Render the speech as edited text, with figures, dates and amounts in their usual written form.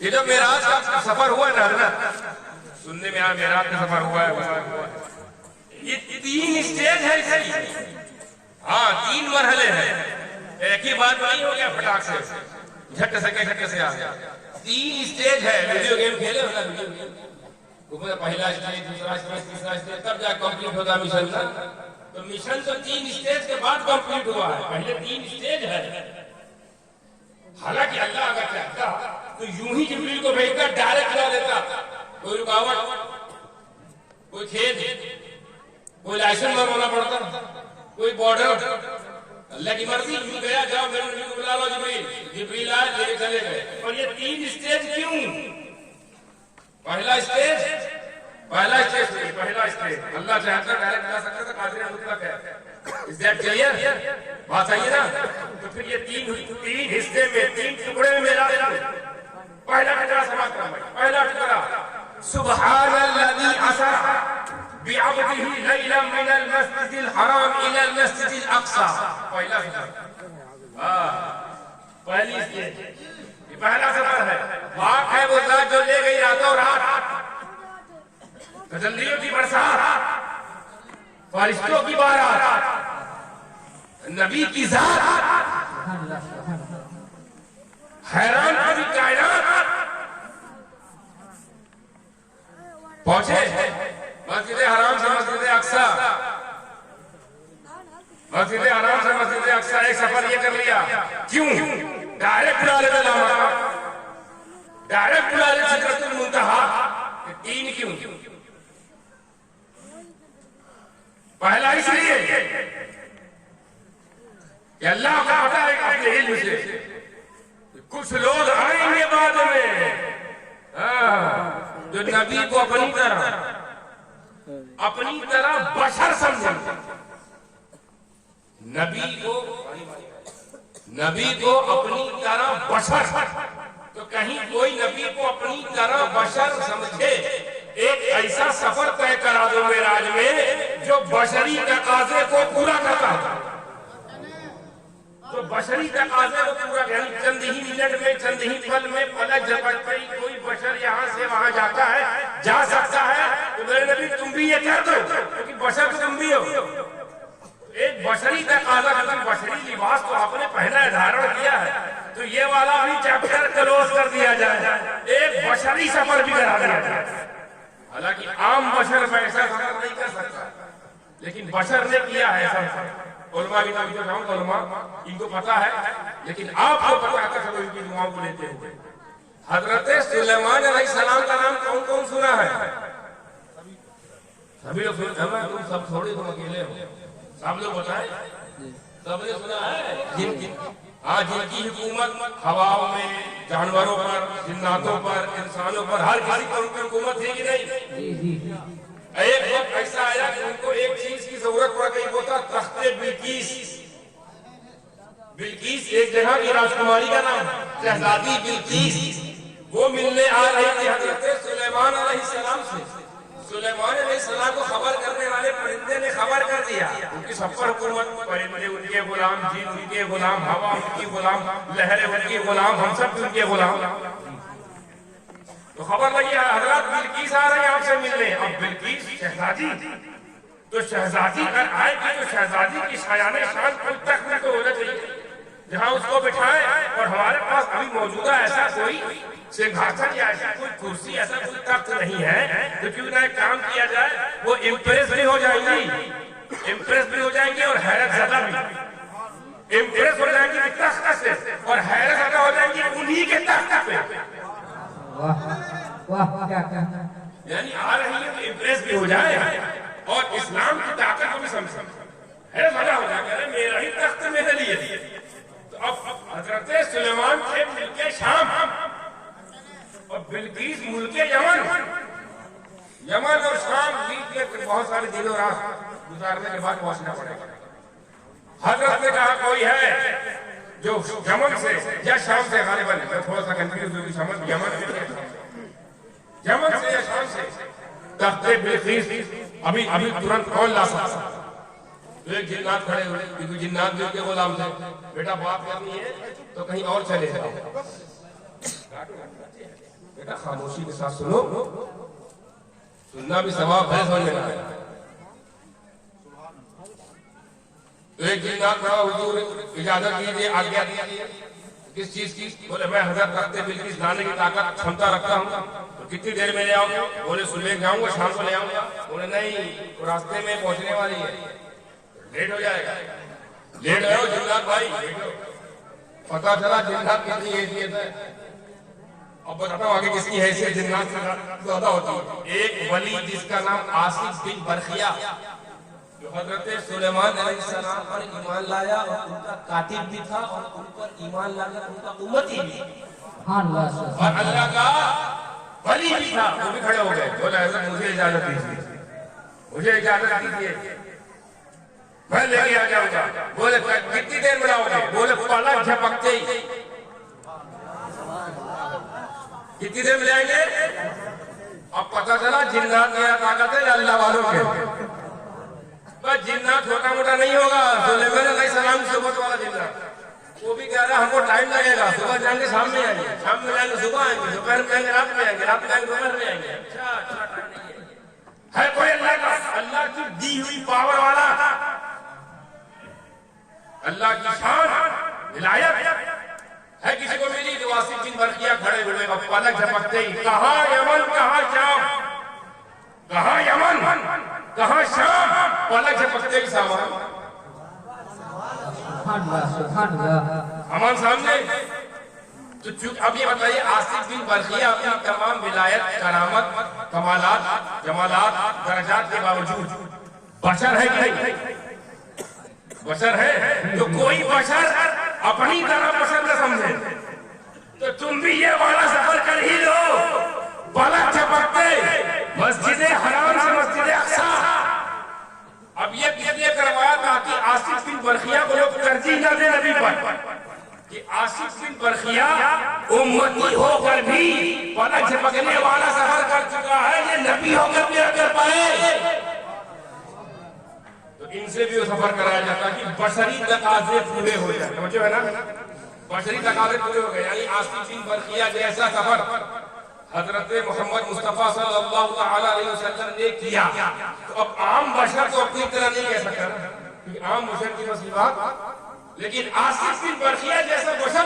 یہ جو معراج کا سفر ہوا ہے نا حضرت، سننے میں آیا معراج کا سفر ہوا ہے، یہ 3 اسٹیج ہے اس کی، ہاں 3 مرحلے ہیں، ایک ہی بات نہیں ہو گیا پھٹاک سے جھٹ سے آ گیا، 3 اسٹیج ہے۔ ویڈیو گیم کھیلے ہو نا، ویڈیو گیم پہلا اسٹیج، دوسرا اسٹیج، تیسرا اسٹیج، تب جا کمپلیٹ ہوتا مشن کا، تو مشن تو 3 اسٹیج کے بعد کمپلیٹ ہوا ہے، پہلے 3 اسٹیج ہے۔ حالانکہ اللہ اگر چاہتا تو یوں ہی جبریل کو بھیج کر ڈائریکٹ لا دیتا، کوئی رکاوٹ، کوئی کھیت، کوئی لائسنس بنانا پڑتا، کوئی بارڈر، اللہ کی مرضی، یوں گیا جاؤ میرے نبی کو بلا لو، جبریل آئے لے کے چلے گئے۔ اور یہ 3 اسٹیج کیوں؟ پہلا اسٹیج اللہ چاہتا ڈائریکٹ لا سکتا تھا، قادر مطلق ہے، is that clear؟ بات آئیے نا، تو پھر یہ 3 حصے میں 3 ٹکڑے میں ملا دینا۔ پہلا ٹکڑا سماعت کرنا، پہلا ٹکڑا سبحان الذی اسری بعبدہ لیلا من المسجد الحرام الی المسجد الاقصی، پہلا سفر، پہلی اسٹیج، یہ پہلا سفر ہے۔ پاک ہے وہ ذات جو لے گئی راتوں رات، تجلیوں کی برسات، فرشتوں کی بارات، نبی کی ذات، حیران کبھی کائنات پہنچے مسجد حرام سے مسجد اقصی، مسجد حرام سے مسجد اقصی، ایک سفر یہ کر لیا۔ کیوں؟ ڈائریکٹ بلا لیتے لاما، ڈائریکٹ بلا لیتے سدرۃ المنتہا، 3 کیوں؟ پہلا اس لیے کہ اللہ کا پتہ ہے اپنے علم سے کچھ لوگ آئیں گے بعد میں جو نبی کو اپنی طرح بشر سمجھیں، نبی کو اپنی طرح بشر، تو کہیں کوئی نبی کو اپنی طرح بشر سمجھے، ایک ایسا سفر طے کرا دو معراج میں جو بشری تقاضے کو پورا کرتا ہے، تو بشری تقاضے کو پورا کرتا ہے۔ چند ہی منٹ میں، چند ہی پل میں پلک جھپکتے ہی کوئی بشر یہاں سے وہاں جاتا ہے، جا سکتا ہے، تو میرے نبی تم بھی یہ کہہ دو کیونکہ بشر تو تم بھی ہو۔ ایک بشری تقاضا، بشری لباس تو آپ نے پہنا ہے، دھارن کیا ہے، تو یہ والا بھی چیپٹر کلوز کر دیا جائے، ایک بشری سفر بھی کرا دیا جائے۔ حالانکہ عام بشر میں ایسا سفر نہیں کر سکتا، لیکن بشر نے کیا ہے ایسا سفر۔ علماء کی توجہ چاہوں، علماء ان کو پتا ہے، لیکن آپ کو پتا ہے کہ ان کی دعاؤں کو لیتے ہوئے حضرت سلیمان علیہ السلام کا نام کون کون سنا ہے؟ سبھی لوگ سنا ہے، تم سب تھوڑے تم اکیلے ہو، سب لوگ بتائیں، سب نے سنا ہے؟ جن کی حکومت ہواؤں میں، جانوروں پر، جناتوں پر، انسانوں پر، ہر کسی پر ان کی حکومت ہے کہ نہیں؟ ایک وقت ایسا آیا کہ ان کو ایک چیز کی ضرورت پڑ گئی، وہ تھا تخت بلقیس۔ بلقیس ایک جگہ کی راجکماری کا نام، شہزادی بلقیس، وہ ملنے آ رہی تھی حضرت سلیمان علیہ السلام سے۔ سلیمان علیہ السلام کو خبر کرنے والے پرندے نے خبر کر دیا، ان کی سب پر حکومت، پرندے ان کے غلام، جن ان کے غلام، ہوا ان کی غلام، لہریں ان کی غلام، ہم سب ان کے غلام۔ تو خبر لگی حضرات بلقیس آ رہے ہیں آپ سے ملنے۔ اب بلقیس شہزادی، تو شہزادی اگر آئے گی تو شہزادی کی شایان شان کوئی تخت میں تو ہونا چاہیے جہاں اس کو بٹھائے، اور ہمارے پاس ابھی موجودہ ایسا کوئی سنگھاسن یا ایسا کوئی کرسی، ایسا کوئی تخت نہیں ہے، تو کیوں نہ ایک کام کیا جائے، وہ امپریس بھی ہو جائیں گی اور حیرت زدہ بھی، امپریس ہو جائیں گی تخت سے اور حیرت زدہ ہو جائیں گی انہی کے تخت پہ۔ یعنی آ رہی ہے تو امپریس بھی ہو جائے اور اسلام کی طاقت کو بھی سمجھے، حیرت زدہ ہو جائے، میرا ہی تخت میرے لیے۔ تو اب حضرت سلیمان تھے ملک شام اور بلقیس ملک یمن اور شام، بیچ میں بہت سارے دن اور رات گزارنے کے بعد پہنچنا پڑے گا۔ حضرت نے کہا کوئی ہے جو یمن سے یا شام سے، غالباً تھوڑا سا کنفیوز ہوگی سمجھ، یمن سے یا شام سے تخت بلقیس ابھی ترنت کون لا سکتا؟ ایک جنات کھڑے ہوئے، کیونکہ جنات بھی ان کے غلام تھے، بیٹا بات کرنی ہے تو کہیں اور چلے جاؤ۔ بیٹا خاموشی کے ساتھ سنو، سننا بھی ثواب ہے، سمجھ میں آیا۔ تو ایک دن آپ کہا حضور اجازت کیجیے، آگیا دیجیے، کس چیز کی؟ بولے میں حضرت رکھتے بلکیس لانے کی طاقت چھمتا رکھتا ہوں، تو کتنی دیر میں لے آؤں گے؟ بولے صبح جاؤں گا، شام کو لے آؤں گا۔ بولے نہیں، راستے میں پہنچنے والی ہے، لیٹ ہو جائے گا۔ لیٹ ہو جنات بھائی، پتا چلا جنات کتنی حیثیت ہے۔ اب بتاتا ہوں آگے کس کی حیثیت جنات سے زیادہ ہوتی ہے۔ ایک ولی جس کا نام آصف بن برخیہ، جو حضرت سلیمان علیہ السلام پر ایمان لایا اور ان کا کاتب بھی تھا اور ان پر ایمان لایا ان کا امتی بھی، اور اللہ کا ولی بھی تھا، وہ بھی کھڑے ہو گئے۔ بولے حضرت مجھے اجازت دیجیے، مجھے اجازت دیجیے، میں لے کے آ جاؤں گا۔ بولے کتنی دیر میں لاؤ گے؟ بولے پلک جھپکتے ہی۔ کتنی دیر میں لائیں گے؟ اب پتا چلا جنات کی طاقت ہے اللہ والوں کے، بس جنات چھوٹا موٹا نہیں ہوگا۔ سلیمان علیہ السلام صحبت والا جنات، وہ بھی کہہ رہا ہم کو ٹائم لگے گا، صبح جائیں گے شام میں آئیں گے، شام میں جائیں گے صبح آئیں گے، دوپہر میں آئیں گے رات میں آئیں گے، رات میں آئیں گے دوپہر میں آئیں گے۔ اچھا ٹائم نہیں ہے کوئی اللہ کا، اللہ کی دی ہوئی پاور والا، اللہ کی شان ولایت ہے۔ کسی کو میری جو آصف بن برخیہ کھڑے ہوئے اب پلک جھپکتے ہی، کہاں یمن کہاں شام، کہاں یمن کہاں شام، پلک جھپکتے ہی سامان ہمان سامنے۔ تو اب یہ بتائیے آصف بن برخیہ اپنی تمام ولایت، کرامت، کمالات، جمالات، درجات کے باوجود بشر ہے کہ نہیں؟ بشر ہے۔ تو کوئی بشر اپنی طرح بشر نہ سمجھے تو تم بھی یہ والا سفر کر ہی لو، پلک جھپکتے مسجد حرام سے مسجد اقصی۔ اب یہ کس لیے کروایا تاکہ آصف بن برخیہ کو لوگ ترجیح نہ دے نبی پر، کہ آصف بن برخیہ امتی ہو کر بھی پلک جھپکنے والا سفر کر چکا ہے، یہ نبی ہو کر بھی نہ کر پائے۔ تو ان سے بھی وہ سفر کرایا جاتا کہ بشری تقاضے پورے ہو جائیں، سمجھو ہے نا، بشری تقاضے پورے ہو گئے۔ یعنی آصف بن برخیہ جیسا سفر حضرت محمد مصطفیٰ صلی اللہ تعالی علیہ وسلم نے کیا، تو اب عام بشر تو اپنی طرح نہیں کہہ سکتا، کیونکہ عام بشر کی مسئلہ بات، لیکن آصف بن برخیہ جیسا بشر